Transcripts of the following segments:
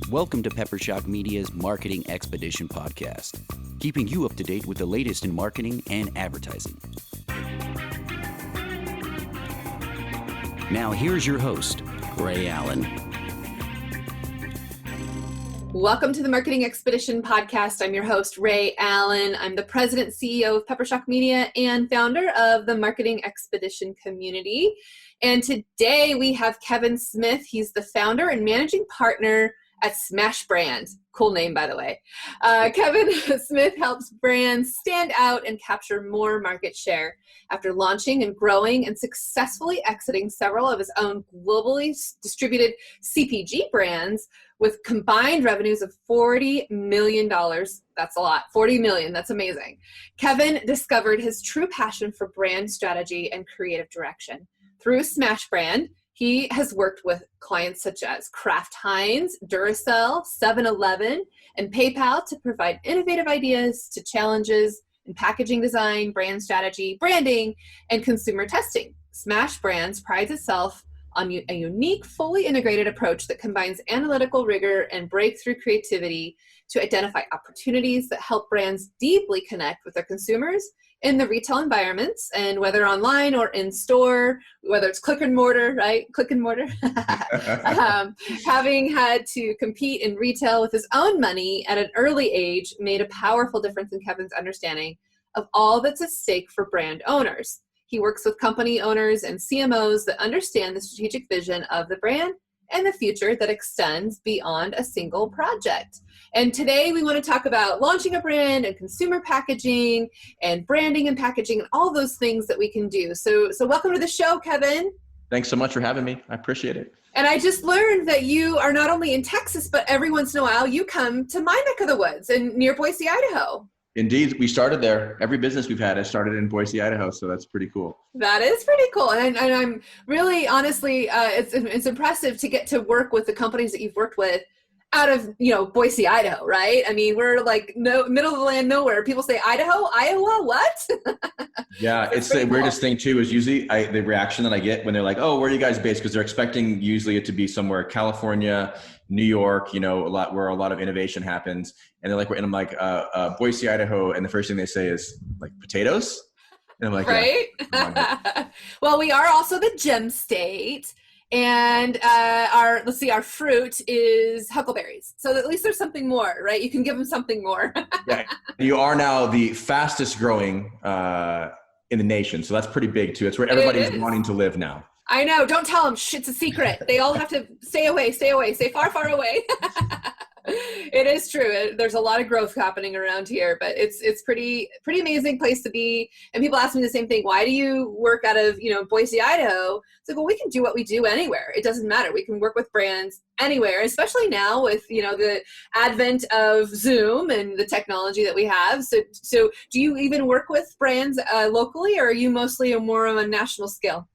Welcome to Peppershock Media's Marketing Expedition podcast, keeping you up to date with the latest in marketing and advertising. Now here's your host, Ray Allen. Welcome to the Marketing Expedition podcast. I'm your host, Ray Allen. I'm the president and CEO of Peppershock Media and founder of the Marketing Expedition community. And today we have Kevin Smith. He's the founder and managing partner at Smashbrand. Cool name, by the way. Kevin Smith helps brands stand out and capture more market share after launching and growing and successfully exiting several of his own globally distributed CPG brands with combined revenues of $40 million. That's a lot. 40 million. That's amazing. Kevin discovered his true passion for brand strategy and creative direction. Through Smashbrand, he has worked with clients such as Kraft Heinz, Duracell, 7-Eleven, and PayPal to provide innovative ideas to challenges in packaging design, brand strategy, branding, and consumer testing. Smashbrand prides itself on a unique, fully integrated approach that combines analytical rigor and breakthrough creativity to identify opportunities that help brands deeply connect with their consumers in the retail environments, and whether online or in store, whether it's click and mortar, right? Click and mortar. Having had to compete in retail with his own money at an early age made a powerful difference in Kevin's understanding of all that's at stake for brand owners. He works with company owners and CMOs that understand the strategic vision of the brand and the future that extends beyond a single project. And today we want to talk about launching a brand and consumer packaging and branding and packaging and all those things that we can do. So welcome to the show, Kevin. Thanks so much for having me. I appreciate it. And I just learned that you are not only in Texas, but every once in a while you come to my neck of the woods and near Boise, Idaho. Indeed, we started there. Every business we've had has started in Boise, Idaho, so that's pretty cool. That is pretty cool. And I'm really, honestly, it's impressive to get to work with the companies that you've worked with out of, Boise, Idaho, right? I mean, we're like middle of the land, nowhere. People say, Idaho, Iowa, what? Yeah, it's the weirdest thing too, is usually the reaction that I get when they're like, oh, where are you guys based? Because they're expecting usually it to be somewhere, California, New York, where a lot of innovation happens. And they're like, and I'm like, Boise, Idaho. And the first thing they say is like potatoes. And I'm like, right? Yeah. Well, we are also the gem state. And our fruit is huckleberries. So at least there's something more, right? You can give them something more. Yeah. You are now the fastest growing in the nation. So that's pretty big too. It's where everybody's wanting to live now. I know. Don't tell them. It's a secret. They all have to stay away, stay far, far away. It is true. There's a lot of growth happening around here, but it's pretty amazing place to be. And people ask me the same thing. Why do you work out of, Boise, Idaho? It's like, well, we can do what we do anywhere. It doesn't matter. We can work with brands anywhere, especially now with, the advent of Zoom and the technology that we have. So do you even work with brands locally, or are you mostly more on a national scale?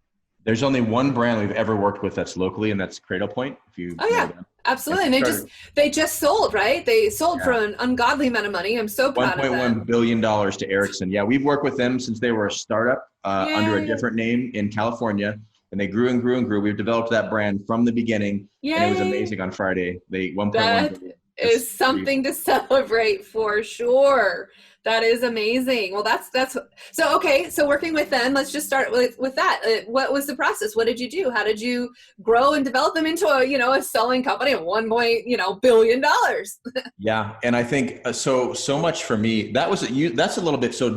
There's only one brand we've ever worked with that's locally, and that's Cradlepoint. If you know them. Absolutely. And they just sold, right? They sold for an ungodly amount of money. I'm so proud of them. $1.1 billion to Ericsson. Yeah, we've worked with them since they were a startup under a different name in California, and they grew and grew and grew. We've developed that brand from the beginning, and it was amazing on Friday. They 1.1 billion. Is something to celebrate for sure. That is amazing. Well, that's so okay. So working with them, let's just start with that. What was the process? What did you do? How did you grow and develop them into a selling company of $1 billion? Yeah, and I think so much for me. That's a little bit. So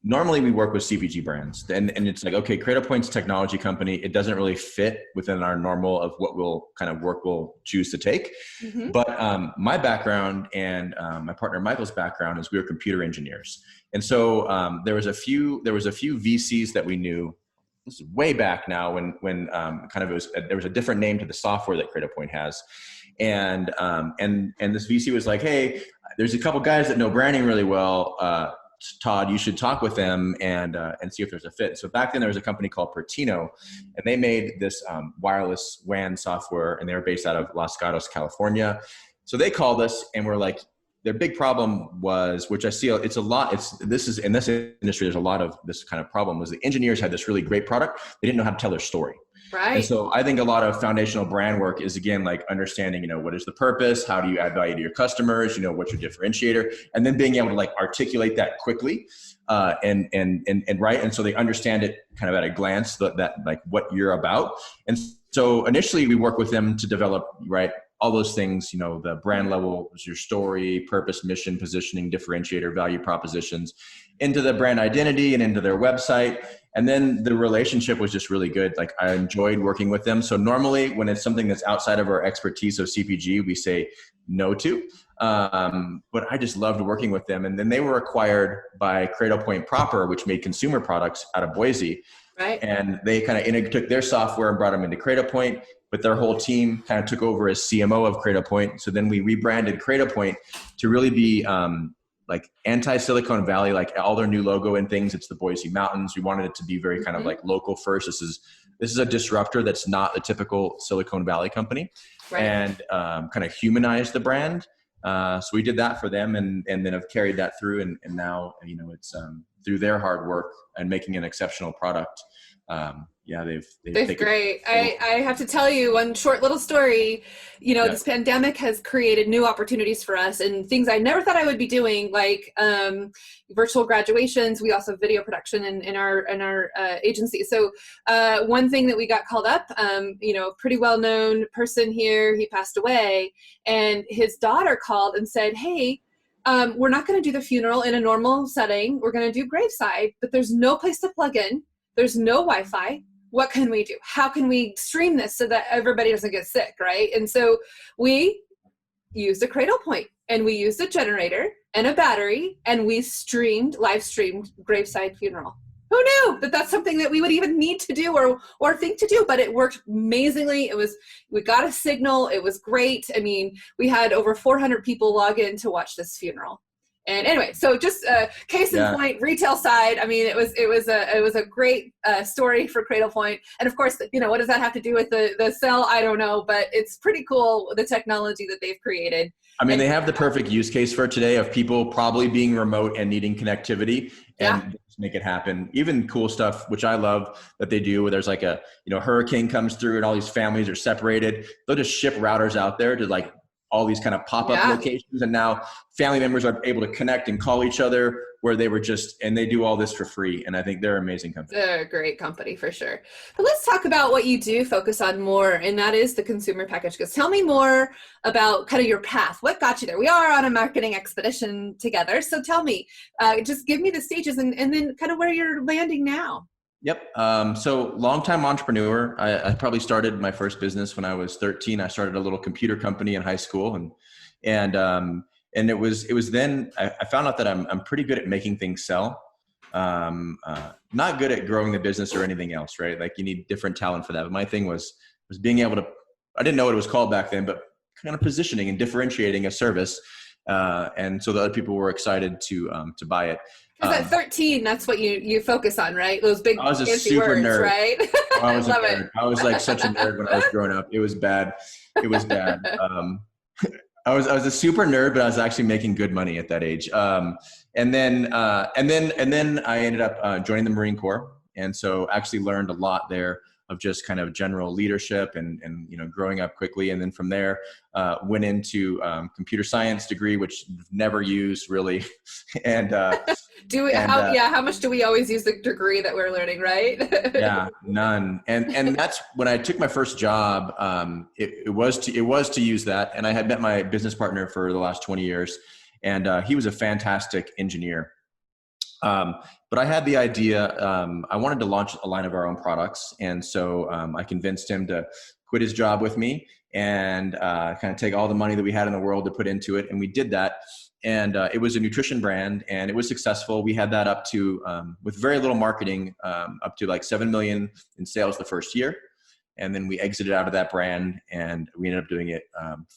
normally we work with CPG brands, and it's like, okay, Cradlepoint's a technology company. It doesn't really fit within our normal of what we'll choose to take. Mm-hmm. But my background and my partner Michael's background is we were computer engineers. And so there was a few VCs that we knew. This is way back now when there was a different name to the software that Cradlepoint has. And this VC was like, hey, there's a couple guys that know branding really well. Todd, you should talk with them and see if there's a fit. So back then there was a company called Entrepeunor, and they made this wireless WAN software, and they were based out of Los Gatos, California. So they called us, and we're like, their big problem was, which I see in this industry, there's a lot of this kind of problem, was the engineers had this really great product. They didn't know how to tell their story. And Right. so I think a lot of foundational brand work is, again, like understanding, what is the purpose? How do you add value to your customers? What's your differentiator? And then being able to like articulate that quickly and right. And so they understand it kind of at a glance that like what you're about. And so initially we work with them to develop, right, all those things, the brand level, your story, purpose, mission, positioning, differentiator, value propositions, into the brand identity and into their website. And then the relationship was just really good. Like I enjoyed working with them. So normally when it's something that's outside of our expertise of CPG, we say no to. But I just loved working with them. And then they were acquired by Cradlepoint proper, which made consumer products out of Boise. Right. And they kind of took their software and brought them into Cradlepoint, but their whole team kind of took over as CMO of Cradlepoint. So then we rebranded Cradlepoint to really be like anti-Silicon Valley, like all their new logo and things. It's the Boise Mountains. We wanted it to be very kind of like local first. This is a disruptor that's not the typical Silicon Valley company, right. And kind of humanize the brand. So we did that for them, and then have carried that through, and now it's through their hard work and making an exceptional product. They've great. I have to tell you one short little story. This pandemic has created new opportunities for us and things I never thought I would be doing, like virtual graduations. We also have video production in our agency. So one thing that we got called up, pretty well-known person here, he passed away, and his daughter called and said, hey, we're not going to do the funeral in a normal setting. We're going to do graveside, but there's no place to plug in. There's no Wi-Fi. What can we do? How can we stream this so that everybody doesn't get sick, right? And so we used a Cradlepoint, and we used a generator and a battery, and we live streamed graveside funeral. Who knew that that's something that we would even need to do or think to do? But it worked amazingly. We got a signal. It was great. I mean, we had over 400 people log in to watch this funeral. And anyway, so just case in point, retail side. I mean, it was a great story for Cradlepoint, and of course, what does that have to do with the cell? I don't know, but it's pretty cool, the technology that they've created. I mean, they have the perfect use case for today of people probably being remote and needing connectivity, and just make it happen. Even cool stuff, which I love that they do, where there's like a hurricane comes through and all these families are separated. They'll just ship routers out there to like all these kind of pop-up locations, and now family members are able to connect and call each other where they were and they do all this for free. And I think they're an amazing company. They're a great company for sure. But let's talk about what you do focus on more, and that is the consumer packaged goods. Tell me more about kind of your path. What got you there? We are on a marketing expedition together. So tell me, just give me the stages and then kind of where you're landing now. Yep. So longtime entrepreneur. I probably started my first business when I was 13. I started a little computer company in high school, and it was then I found out that I'm pretty good at making things sell. Not good at growing the business or anything else, right? Like you need different talent for that. But my thing was being able to. I didn't know what it was called back then, but kind of positioning and differentiating a service, and so the other people were excited to buy it. Because at 13, that's what you focus on, right? Those big fancy words, nerd. Right? I was a nerd. I was like such a nerd when I was growing up. It was bad. I was a super nerd, but I was actually making good money at that age. And then I ended up joining the Marine Corps, and so actually learned a lot there of just kind of general leadership and growing up quickly. And then from there, went into computer science degree, which never used really. And how much do we always use the degree that we're learning, right? Yeah, none. And that's when I took my first job. It was to use that. And I had met my business partner for the last 20 years, and he was a fantastic engineer. But I had the idea, I wanted to launch a line of our own products. And so I convinced him to quit his job with me and kind of take all the money that we had in the world to put into it. And we did that. And it was a nutrition brand, and it was successful. We had that up to, with very little marketing, up to like 7 million in sales the first year. And then we exited out of that brand, and we ended up doing it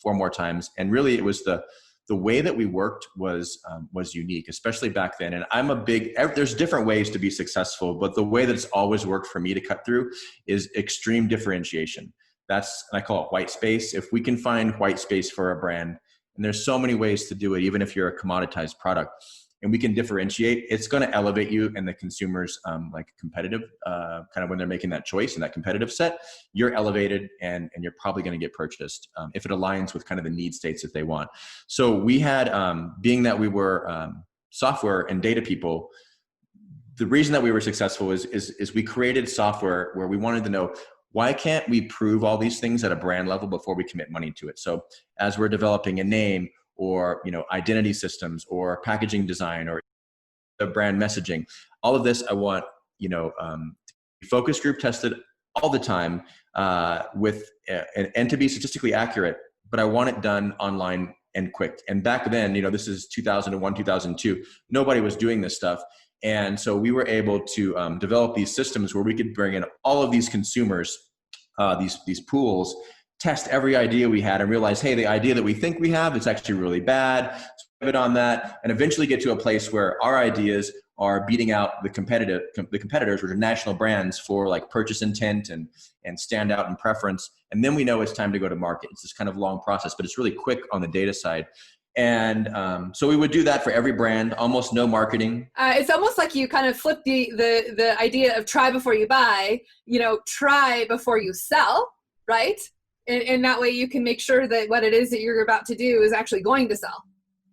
4 more times. And really it was the way that we worked was unique, especially back then. And there's different ways to be successful, but the way that it's always worked for me to cut through is extreme differentiation. I call it white space. If we can find white space for a brand, and there's so many ways to do it, even if you're a commoditized product. and we can differentiate, it's going to elevate you and the consumers like competitive, kind of when they're making that choice in that competitive set, you're elevated and you're probably going to get purchased if it aligns with kind of the need states that they want. So we had, being that we were software and data people, the reason that we were successful is we created software where we wanted to know, why can't we prove all these things at a brand level before we commit money to it? So as we're developing a name or, identity systems or packaging design or the brand messaging, all of this, I want, focus group tested all the time and to be statistically accurate, but I want it done online and quick. And back then, this is 2001, 2002, nobody was doing this stuff. And so we were able to develop these systems where we could bring in all of these consumers, these pools, test every idea we had and realize, hey, the idea that we think we have is actually really bad. So pivot on that and eventually get to a place where our ideas are beating out the competitors, which are national brands for like purchase intent and standout and preference. And then we know it's time to go to market. It's this kind of long process, but it's really quick on the data side. And so we would do that for every brand, almost no marketing. It's almost like you kind of flip the idea of try before you buy, try before you sell, right? And that way you can make sure that what it is that you're about to do is actually going to sell.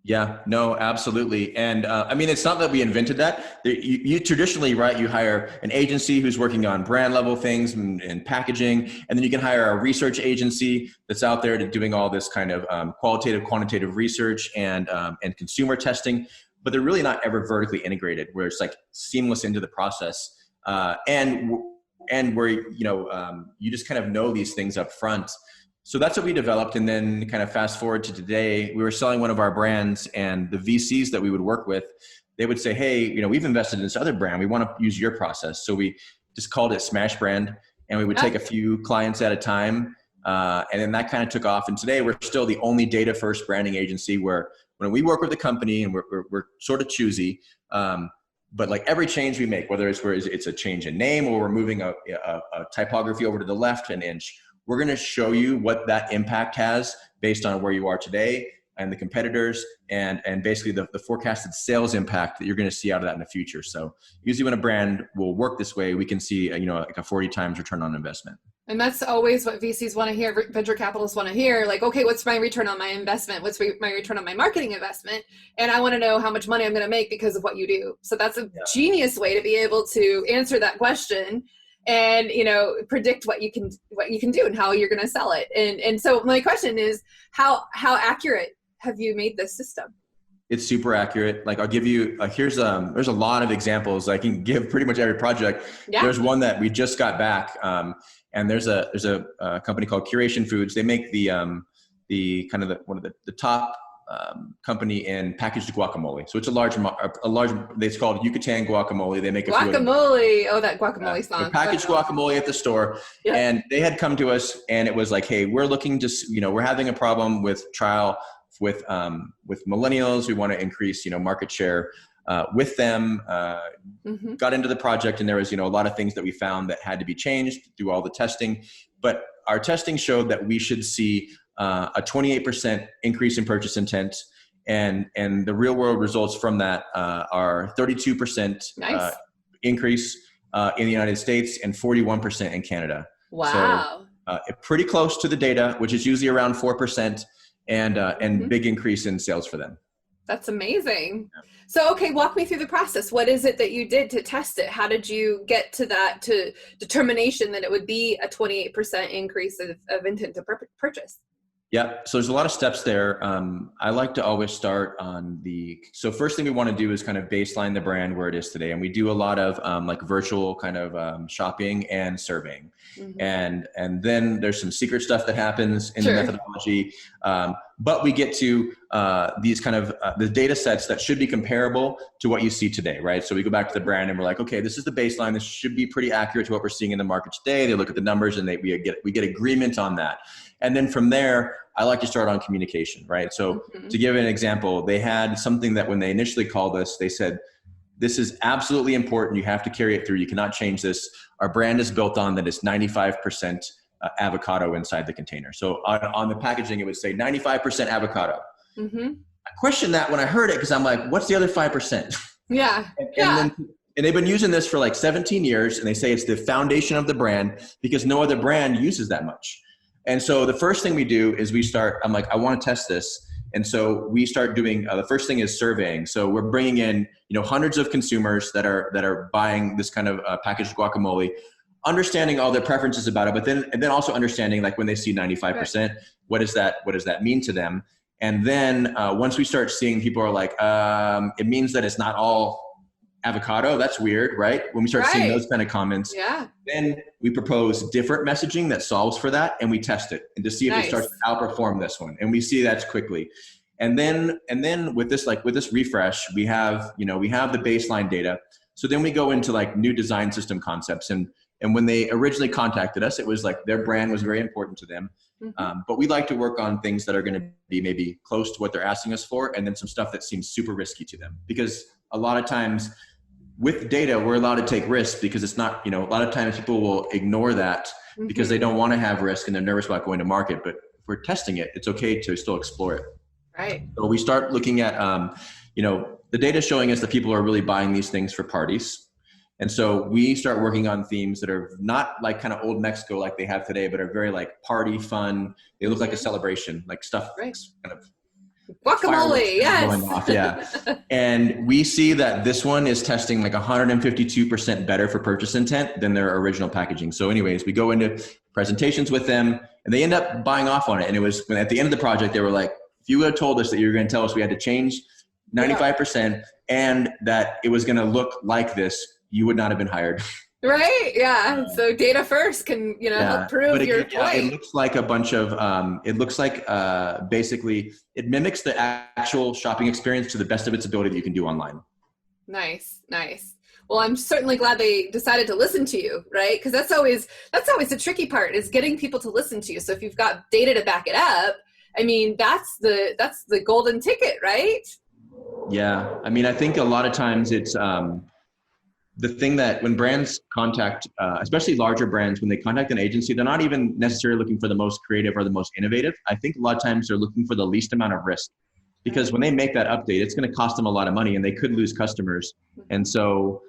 Yeah, no, absolutely. And it's not that we invented that. You traditionally, right, you hire an agency who's working on brand level things and packaging, and then you can hire a research agency that's out there doing all this kind of qualitative, quantitative research and consumer testing, but they're really not ever vertically integrated where it's like seamless into the process. And where, you just kind of know these things up front. So that's what we developed. And then kind of fast forward to today, we were selling one of our brands and the VCs that we would work with, they would say, hey, we've invested in this other brand. We want to use your process. So we just called it Smashbrand and we would take a few clients at a time. And then that kind of took off. And today we're still the only data first branding agency where when we work with a company and we're sort of choosy, but like every change we make, whether it's a change in name or we're moving a typography over to the left an inch, we're going to show you what that impact has based on where you are today and the competitors and basically the forecasted sales impact that you're going to see out of that in the future. So usually when a brand will work this way, we can see, like a 40 times return on investment. And that's always what VCs want to hear, venture capitalists want to hear, like, okay, what's my return on my investment? What's my return on my marketing investment? And I want to know how much money I'm going to make because of what you do. So that's a genius way to be able to answer that question and, predict what you can do and how you're going to sell it. And so my question is, how accurate have you made this system? It's super accurate. Like I'll give you, there's a lot of examples. I can give pretty much every project. Yeah. There's one that we just got back. And there's a company called Curation Foods. They make the kind of one of the top company in packaged guacamole. So it's a large. It's called Yucatan guacamole. They make guacamole. Oh, that guacamole song. Packaged guacamole at the store, yep. And they had come to us, and it was like, hey, we're looking to, we're having a problem with trial with millennials. We want to increase, market share with them. Got into the project, and there was, a lot of things that we found that had to be changed through all the testing. But our testing showed that we should see a 28% increase in purchase intent, and the real world results from that are 32% increase in the United States and 41% in Canada. Wow. So pretty close to the data, which is usually around 4%, and big increase in sales for them. That's amazing. Yeah. So, okay, walk me through the process. What is it that you did to test it? How did you get to that determination that it would be a 28% increase of intent to purchase? Yeah, so there's a lot of steps there. I like to always start so first thing we want to do is kind of baseline the brand where it is today. And we do a lot of like virtual kind of shopping and surveying. And then there's some secret stuff that happens in the methodology. But we get to these kind of the data sets that should be comparable to what you see today, right? So we go back to the brand and we're like, okay, this is the baseline. This should be pretty accurate to what we're seeing in the market today. They look at the numbers and we get agreement on that. And then from there, I like to start on communication, right? So to give an example, they had something that when they initially called us, they said, this is absolutely important. You have to carry it through. You cannot change this. Our brand is built on that it's 95% avocado inside the container. So on the packaging, it would say 95% avocado. questioned that when I heard it, because I'm like, what's the other 5%? Yeah. And they've been using this for like 17 years, and they say it's the foundation of the brand because no other brand uses that much. And so the first thing we do is I'm like, I want to test this. And so we start doing, the first thing is surveying. So we're bringing in, hundreds of consumers that are buying this kind of packaged guacamole, understanding all their preferences about it, and then also understanding, like, when they see 95%, right, what does that mean to them? And then once we start seeing people are like, it means that it's not all avocado. That's weird, right? When we start seeing those kind of comments, then we propose different messaging that solves for that, and we test it and to see if it starts to outperform this one. And we see that's quickly. And then with this refresh, we have the baseline data. So then we go into like new design system concepts. And when they originally contacted us, it was like their brand was very important to them. Mm-hmm. But we like to work on things that are going to be maybe close to what they're asking us for, and then some stuff that seems super risky to them. Because a lot of times with data, we're allowed to take risks because it's not, a lot of times people will ignore that because they don't want to have risk and they're nervous about going to market. But if we're testing it, it's okay to still explore it. Right. So we start looking at, the data showing us that people are really buying these things for parties. And so we start working on themes that are not like kind of old Mexico like they have today, but are very like party fun. They look like a celebration, like stuff kind of guacamole, yes. Going off, yeah. And we see that this one is testing like 152% better for purchase intent than their original packaging. So anyways, we go into presentations with them and they end up buying off on it. And it was when at the end of the project, they were like, if you would have told us that you were going to tell us we had to change 95% and that it was going to look like this, you would not have been hired. Right. Yeah. So data first can, help prove your point. It looks like a bunch of, basically it mimics the actual shopping experience to the best of its ability that you can do online. Nice. Well, I'm certainly glad they decided to listen to you, right? Because that's always the tricky part, is getting people to listen to you. So if you've got data to back it up, I mean, that's the golden ticket, right? Yeah. I mean, I think a lot of times it's, the thing that when brands contact, especially larger brands, when they contact an agency, they're not even necessarily looking for the most creative or the most innovative. I think a lot of times they're looking for the least amount of risk, because when they make that update, it's going to cost them a lot of money and they could lose customers. And so,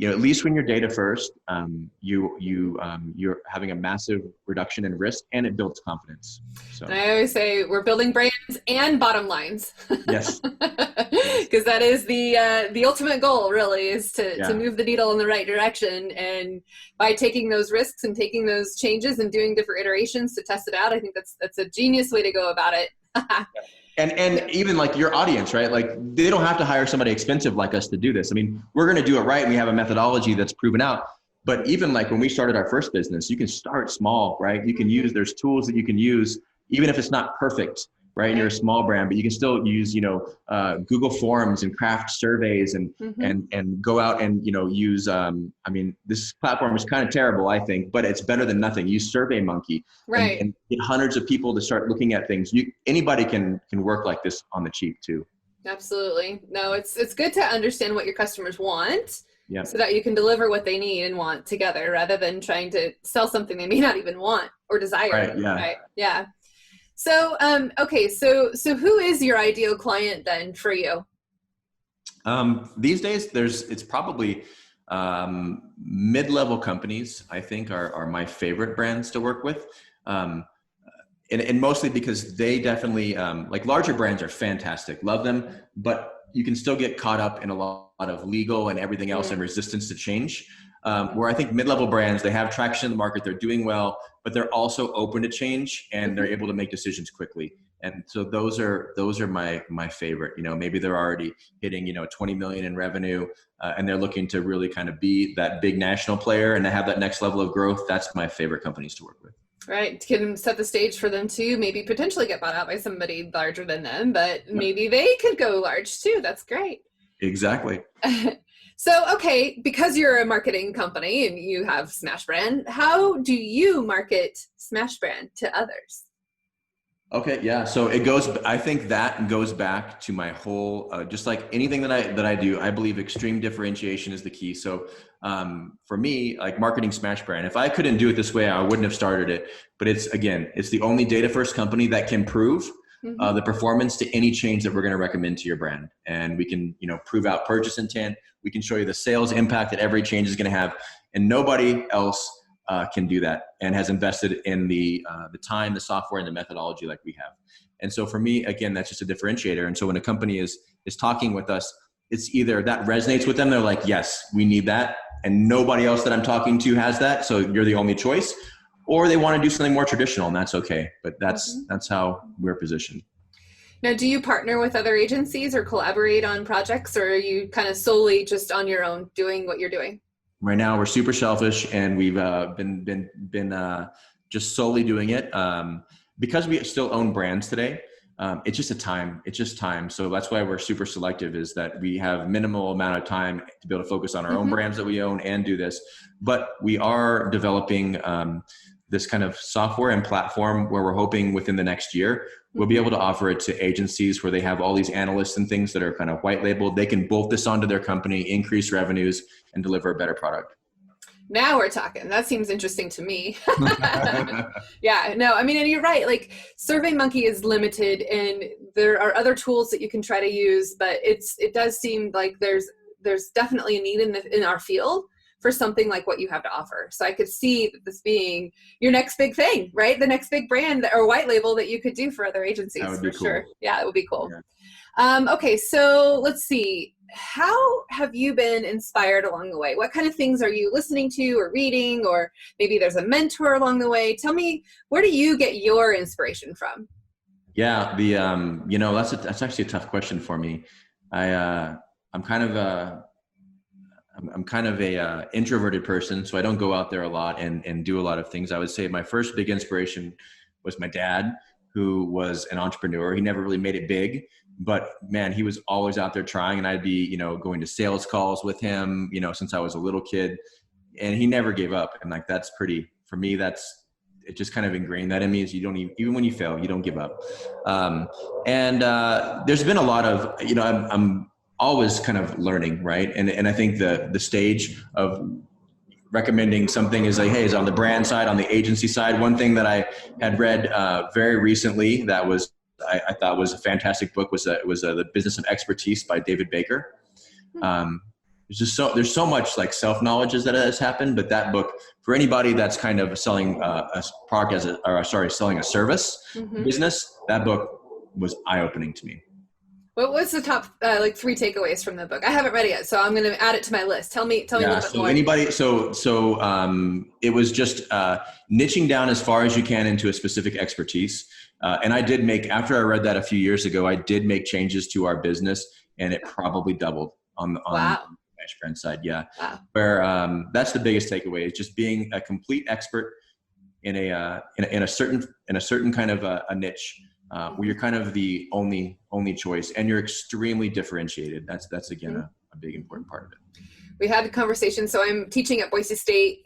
at least when you're data first, you're having a massive reduction in risk and it builds confidence. So and I always say we're building brands and bottom lines. Yes. Because that is the ultimate goal, really, is to move the needle in the right direction. And by taking those risks and taking those changes and doing different iterations to test it out, I think that's a genius way to go about it. And even like your audience, right? Like they don't have to hire somebody expensive like us to do this. I mean, we're going to do it right. And we have a methodology that's proven out. But even like when we started our first business, you can start small, right? You can there's tools that you can use, even if it's not perfect, right? And you're a small brand, but you can still use, Google Forms and craft surveys and go out and, use, this platform is kind of terrible, I think, but it's better than nothing. Use SurveyMonkey, right? And get hundreds of people to start looking at things. Anybody can work like this on the cheap too. Absolutely. No, it's good to understand what your customers want. Yeah. So that you can deliver what they need and want together, rather than trying to sell something they may not even want or desire. Right. Yeah. Right? Yeah. So, okay. So who is your ideal client then for you? These days it's probably, mid-level companies, I think are my favorite brands to work with. And mostly because they definitely, like larger brands are fantastic, love them, but you can still get caught up in a lot of legal and everything else and resistance to change. Where I think mid-level brands, they have traction in the market, they're doing well, but they're also open to change and they're able to make decisions quickly. And so those are my favorite. Maybe they're already hitting 20 million in revenue, and they're looking to really kind of be that big national player and to have that next level of growth. That's my favorite companies to work with. Right. Can set the stage for them to maybe potentially get bought out by somebody larger than them, but maybe they could go large too. That's great. Exactly. So, okay, because you're a marketing company and you have Smashbrand, how do you market Smashbrand to others? Okay. Yeah. So I think that goes back to my whole, just like anything that I do, I believe extreme differentiation is the key. So, for me, like marketing Smashbrand, if I couldn't do it this way, I wouldn't have started it, but it's the only data first company that can prove the performance to any change that we're going to recommend to your brand. And we can, prove out purchase intent. We can show you the sales impact that every change is going to have. And nobody else can do that and has invested in the time, the software, and the methodology like we have. And so for me, again, that's just a differentiator. And so when a company is talking with us, it's either that resonates with them. They're like, yes, we need that. And nobody else that I'm talking to has that. So you're the only choice. Or they want to do something more traditional, and that's okay. But that's how we're positioned. Now, do you partner with other agencies or collaborate on projects, or are you kind of solely just on your own doing what you're doing? Right now, we're super selfish, and we've been just solely doing it because we still own brands today. It's just time. So that's why we're super selective, is that we have minimal amount of time to be able to focus on our own brands that we own and do this. But we are developing this kind of software and platform where we're hoping within the next year, we'll be able to offer it to agencies where they have all these analysts and things that are kind of white labeled. They can bolt this onto their company, increase revenues, and deliver a better product. Now we're talking. That seems interesting to me. Yeah, no, I mean, and you're right. Like, SurveyMonkey is limited, and there are other tools that you can try to use, but it does seem like there's definitely a need in our field for something like what you have to offer. So I could see this being your next big thing, right? The next big brand or white label that you could do for other agencies, for sure. Yeah, it would be cool. Yeah. Okay, so let's see. How have you been inspired along the way? What kind of things are you listening to or reading, or maybe there's a mentor along the way? Tell me, where do you get your inspiration from? Yeah, that's actually a tough question for me. I'm kind of a introverted person, so I don't go out there a lot and do a lot of things. I would say my first big inspiration was my dad, who was an entrepreneur. He never really made it big, but man, he was always out there trying, and I'd be, going to sales calls with him, since I was a little kid, and he never gave up. And like, for me, it just kind of ingrained that in me, is you don't even when you fail, you don't give up. There's been a lot of, I'm always kind of learning, right? And I think the stage of recommending something is like, hey, is on the brand side, on the agency side. One thing that I had read very recently that I thought was a fantastic book was The Business of Expertise by David Baker. There's so much like self-knowledge that has happened, but that book, for anybody that's kind of selling a product selling a service business, that book was eye-opening to me. What was the top 3 takeaways from the book? I haven't read it yet, so I'm going to add it to my list. Tell me a little bit more. It was just niching down as far as you can into a specific expertise. And I did after I read that a few years ago, I did make changes to our business, and it probably doubled on the Smashbrand side. Yeah. Wow. Where that's the biggest takeaway, is just being a complete expert in a certain kind of a niche. Where you're kind of the only choice, and you're extremely differentiated. That's again a big important part of it. We had a conversation. So I'm teaching at Boise State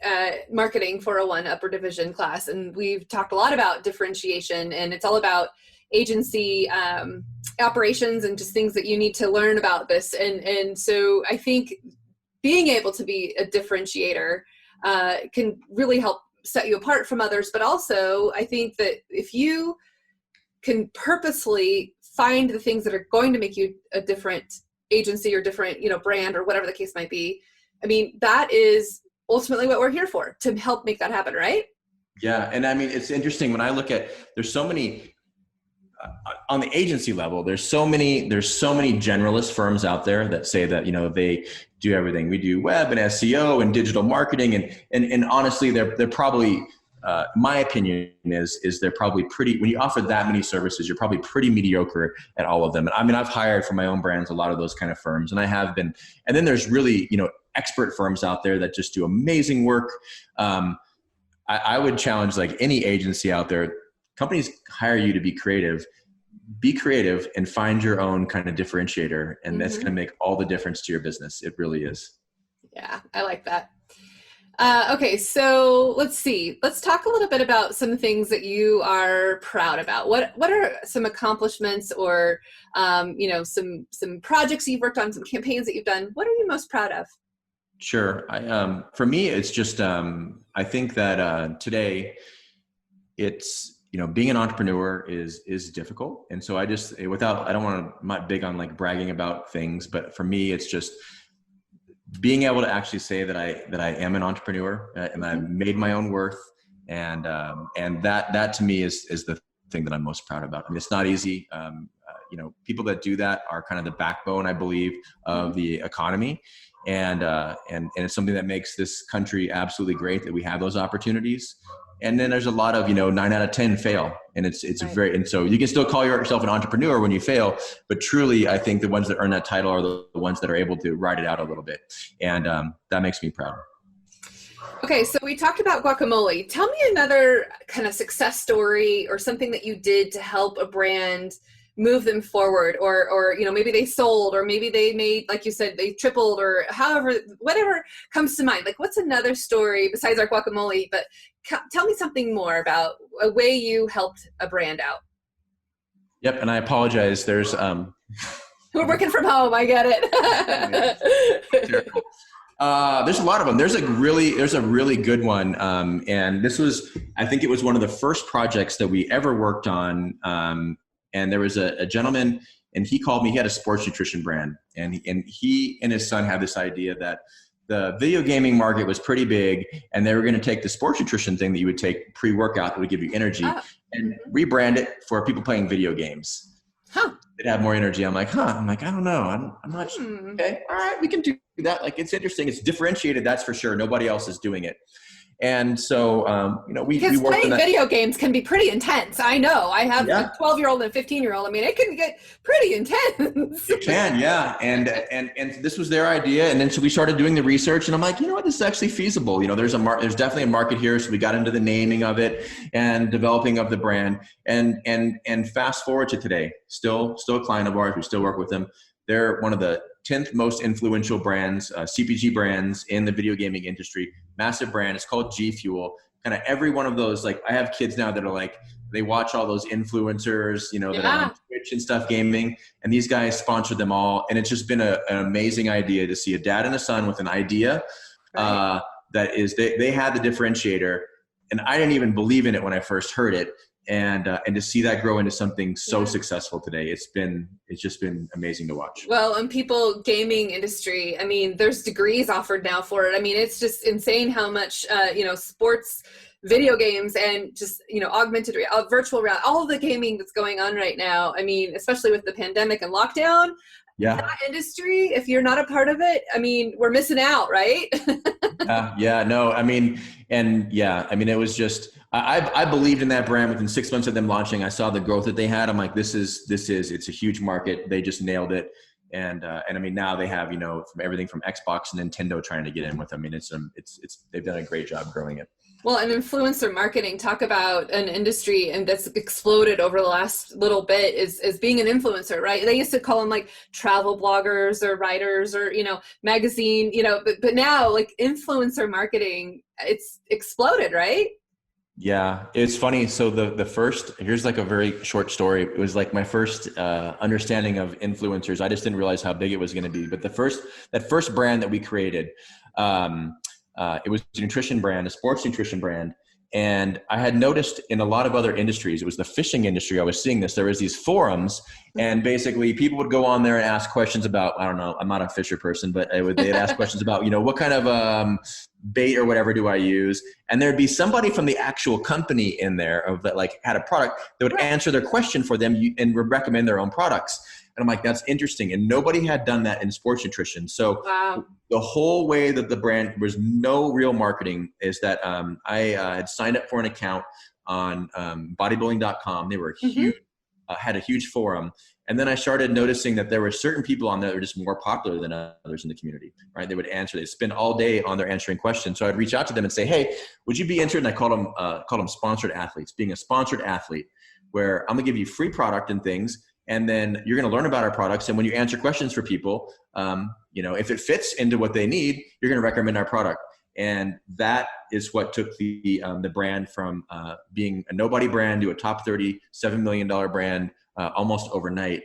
marketing 401 upper division class, and we've talked a lot about differentiation, and it's all about agency operations and just things that you need to learn about this. And so I think being able to be a differentiator can really help set you apart from others. But also, I think that if you can purposely find the things that are going to make you a different agency or different, brand or whatever the case might be. I mean, that is ultimately what we're here for, to help make that happen, right? Yeah. And I mean, it's interesting when I look at, there's so many, on the agency level, there's so many generalist firms out there that say that, they do everything. We do web and SEO and digital marketing. And honestly, they're probably, my opinion is they're probably when you offer that many services, you're probably pretty mediocre at all of them. And I mean, I've hired for my own brands a lot of those kind of firms, and I have been. And then there's really, expert firms out there that just do amazing work. I would challenge like any agency out there. Companies hire you to be creative and find your own kind of differentiator. And that's going to make all the difference to your business. It really is. Yeah, I like that. Okay, so let's see. Let's talk a little bit about some things that you are proud about. What are some accomplishments or some projects you've worked on, some campaigns that you've done? What are you most proud of? Sure. For me, it's just I think that today it's being an entrepreneur is difficult. And so I don't want to, I'm not big on like bragging about things, but for me, it's just being able to actually say that I am an entrepreneur and I've made my own worth. And that to me is the thing that I'm most proud about. I mean, it's not easy. People that do that are kind of the backbone, I believe, of the economy. And it's something that makes this country absolutely great that we have those opportunities. And then there's a lot of, 9 out of 10 fail. And it's right. And so you can still call yourself an entrepreneur when you fail, but truly I think the ones that earn that title are the ones that are able to ride it out a little bit. And that makes me proud. Okay, so we talked about guacamole. Tell me another kind of success story or something that you did to help a brand move them forward, or maybe they sold, or maybe they made, like you said, they tripled, or however, whatever comes to mind. Like, what's another story besides our guacamole? But tell me something more about a way you helped a brand out. Yep, and I apologize. There's we're working from home. I get it. There's a lot of them. There's a really good one. And this was, I think it was one of the first projects that we ever worked on. And there was a gentleman, and he called me. He had a sports nutrition brand, and he and his son had this idea that the video gaming market was pretty big, and they were going to take the sports nutrition thing that you would take pre-workout that would give you energy and rebrand it for people playing video games. They'd have more energy. I'm like, I don't know. I'm not sure. Okay. All right. We can do that. Like, it's interesting. It's differentiated. That's for sure. Nobody else is doing it. And so, we worked playing video games can be pretty intense. I know. I have a 12-year-old and a 15-year-old. I mean, it can get pretty intense. It can, yeah. And this was their idea. And then so we started doing the research, and I'm like, this is actually feasible. There's definitely a market here. So we got into the naming of it and developing of the brand. And fast forward to today, still a client of ours. We still work with them. They're one of the 10th most influential brands, CPG brands in the video gaming industry. Massive brand. It's called GFuel. Kind of every one of those, like, I have kids now that are like, they watch all those influencers, that are on Twitch and stuff gaming, and these guys sponsor them all. And it's just been an amazing idea to see a dad and a son with an idea that is, they had the differentiator, and I didn't even believe in it when I first heard it. And to see that grow into something so successful today, it's just been amazing to watch. Well, and people, gaming industry, I mean, there's degrees offered now for it. I mean, it's just insane how much, sports video games and just, augmented reality, virtual reality, all of the gaming that's going on right now. I mean, especially with the pandemic and lockdown, that industry, if you're not a part of it, I mean, we're missing out, right? It was just, I believed in that brand within 6 months of them launching. I saw the growth that they had. I'm like, it's a huge market. They just nailed it. And I mean, now they have, from everything from Xbox and Nintendo trying to get in with them. I mean, they've done a great job growing it. Well, and influencer marketing, talk about an industry and that's exploded over the last little bit is being an influencer, right? They used to call them like travel bloggers or writers or, magazine, but now like influencer marketing, it's exploded, right? Yeah, it's funny. So here's like a very short story. It was like my first understanding of influencers. I just didn't realize how big it was going to be. But that first brand that we created, it was a nutrition brand, a sports nutrition brand. And I had noticed in a lot of other industries, it was the fishing industry. I was seeing this. There was these forums, and basically people would go on there and ask questions about, I don't know, I'm not a fisher person, but they'd ask questions about, what kind of bait or whatever do I use? And there'd be somebody from the actual company in there that like had a product that would answer their question for them and would recommend their own products. And I'm like, that's interesting. And nobody had done that in sports nutrition. So the whole way that the brand, was no real marketing, is that I had signed up for an account on bodybuilding.com. They were huge, had a huge forum. And then I started noticing that there were certain people on there that were just more popular than others in the community, right? They would answer, they'd spend all day on there answering questions. So I'd reach out to them and say, hey, would you be interested? And I called them sponsored athletes, being a sponsored athlete, where I'm gonna give you free product and things. And then you're going to learn about our products. And when you answer questions for people, if it fits into what they need, you're going to recommend our product. And that is what took the brand from being a nobody brand to a top 30, $7 million brand almost overnight.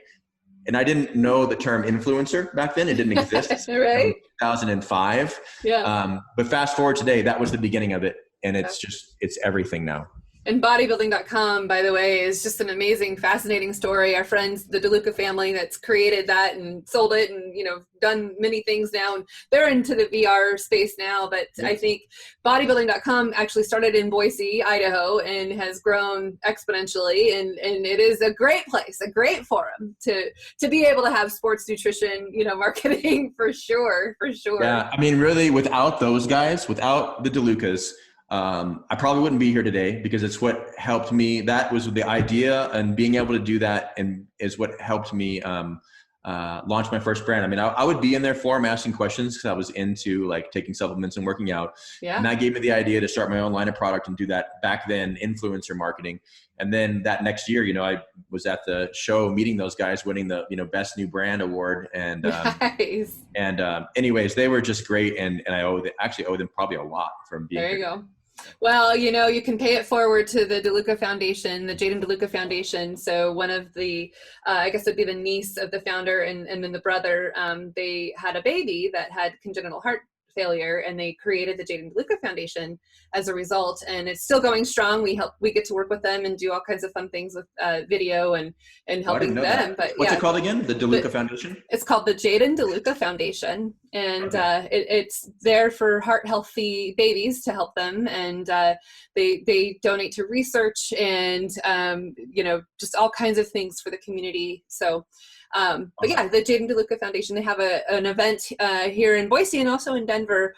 And I didn't know the term influencer back then. It didn't exist. Right. 2005. Yeah. But fast forward today, that was the beginning of it. And it's everything now. And bodybuilding.com, by the way, is just an amazing, fascinating story. Our friends, the DeLuca family that's created that and sold it and, done many things now. And they're into the VR space now. But I think bodybuilding.com actually started in Boise, Idaho, and has grown exponentially. And it is a great place, a great forum to be able to have sports nutrition, marketing for sure. Yeah. I mean, really, without those guys, without the DeLucas, I probably wouldn't be here today, because it's what helped me. That was the idea, and being able to do that and is what helped me launch my first brand. I mean, I would be in their forum asking questions because I was into like taking supplements and working out. Yeah. And that gave me the idea to start my own line of product and do that back then, influencer marketing. And then that next year, I was at the show meeting those guys, winning the, best new brand award. And, nice. Anyways, they were just great. And I actually owe them probably a lot from being there. You here. Go. Well, you can pay it forward to the DeLuca Foundation, the Jayden DeLuca Foundation. So one of the, I guess it'd be the niece of the founder and then the brother, they had a baby that had congenital heart failure, and they created the Jayden DeLuca Foundation as a result, and it's still going strong. We get to work with them and do all kinds of fun things with video and helping them. That. But what's it called again? The DeLuca Foundation? It's called the Jayden DeLuca Foundation, and it's there for heart healthy babies to help them, and they donate to research and just all kinds of things for the community. So. But yeah, the Jayden DeLuca Foundation, they have an event here in Boise and also in Denver.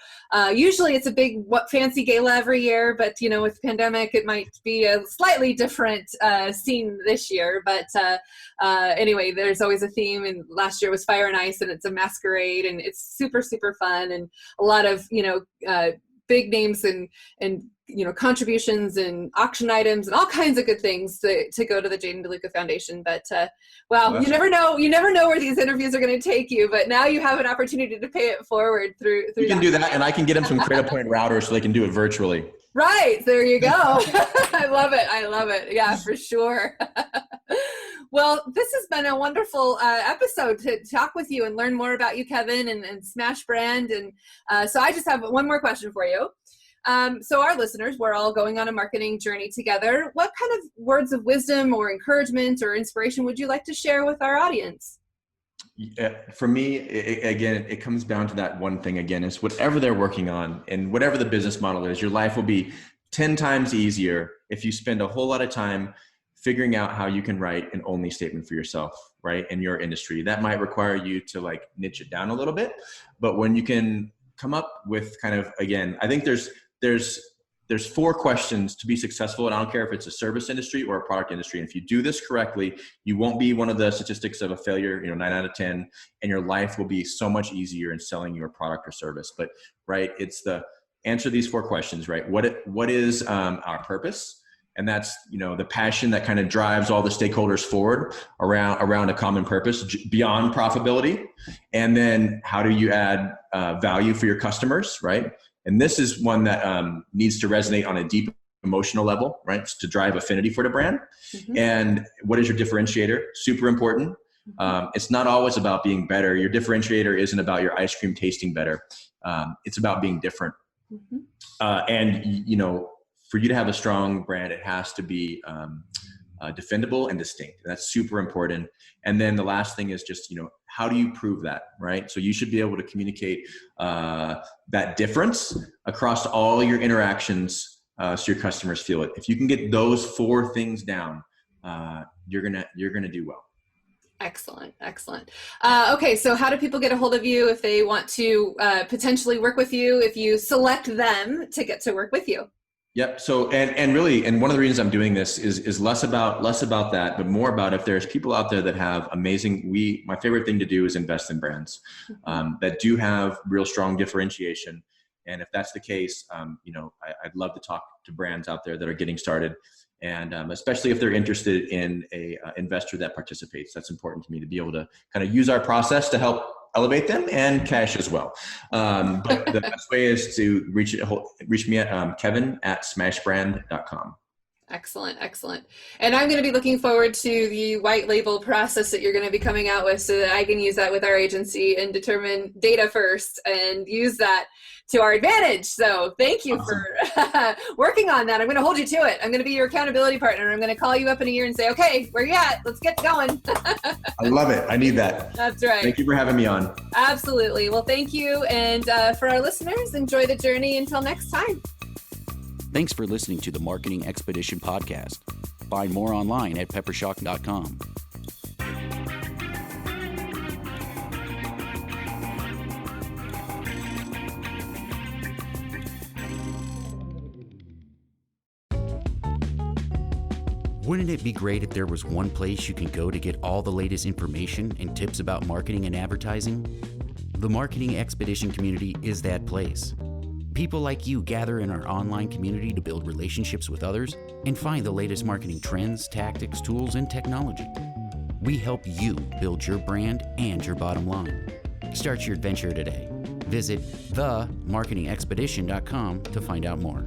Usually it's a big fancy gala every year, but with the pandemic, it might be a slightly different scene this year. But anyway, there's always a theme, and last year was Fire and Ice, and it's a masquerade, and it's super, super fun, and a lot of big names and contributions and auction items and all kinds of good things to go to the Jayden DeLuca Foundation. But you never know where these interviews are going to take you, but now you have an opportunity to pay it forward through you can do that, and I can get them some Cradlepoint routers so they can do it virtually. Right, there you go. I love it. Yeah, for sure. Well, this has been a wonderful episode to talk with you and learn more about you, Kevin, and Smashbrand. And so I just have one more question for you. So our listeners, we're all going on a marketing journey together. What kind of words of wisdom or encouragement or inspiration would you like to share with our audience? For me, it comes down to that one thing again, is whatever they're working on and whatever the business model is, your life will be 10 times easier if you spend a whole lot of time figuring out how you can write an only statement for yourself, right? In your industry. That might require you to like niche it down a little bit, but when you can come up with kind of, again, I think there's 4 questions to be successful. And I don't care if it's a service industry or a product industry. And if you do this correctly, you won't be one of the statistics of a failure, 9 out of 10, and your life will be so much easier in selling your product or service. But right, it's answer these 4 questions, right? What is our purpose? And that's, the passion that kind of drives all the stakeholders forward around a common purpose beyond profitability. And then how do you add value for your customers, right? And this is one that needs to resonate on a deep emotional level, right? It's to drive affinity for the brand. Mm-hmm. And what is your differentiator? Super important. Mm-hmm. It's not always about being better. Your differentiator isn't about your ice cream tasting better. It's about being different. Mm-hmm. And, for you to have a strong brand, it has to be defendable and distinct. That's super important. And then the last thing is just, how do you prove that, right? So you should be able to communicate that difference across all your interactions so your customers feel it. If you can get those 4 things down, you're gonna do well. Excellent. Okay, so how do people get a hold of you if they want to potentially work with you, if you select them to get to work with you? Yep. So, and really, and one of the reasons I'm doing this is less about that, but more about if there's people out there that have amazing, my favorite thing to do is invest in brands that do have real strong differentiation. And if that's the case, I'd love to talk to brands out there that are getting started. And especially if they're interested in a investor that participates. That's important to me, to be able to kind of use our process to help elevate them and cash as well. But the best way is to reach me at Kevin@smashbrand.com. Excellent, excellent. And I'm going to be looking forward to the white label process that you're going to be coming out with so that I can use that with our agency and determine data first and use that to our advantage. So thank you for working on that. I'm going to hold you to it. I'm going to be your accountability partner. I'm going to call you up in a year and say, okay, where you at? Let's get going. I love it. I need that. That's right. Thank you for having me on. Absolutely. Well, thank you. And for our listeners, enjoy the journey until next time. Thanks for listening to the Marketing Expedition podcast. Find more online at peppershock.com. Wouldn't it be great if there was one place you can go to get all the latest information and tips about marketing and advertising? The Marketing Expedition community is that place. People like you gather in our online community to build relationships with others and find the latest marketing trends, tactics, tools, and technology. We help you build your brand and your bottom line. Start your adventure today. Visit themarketingexpedition.com to find out more.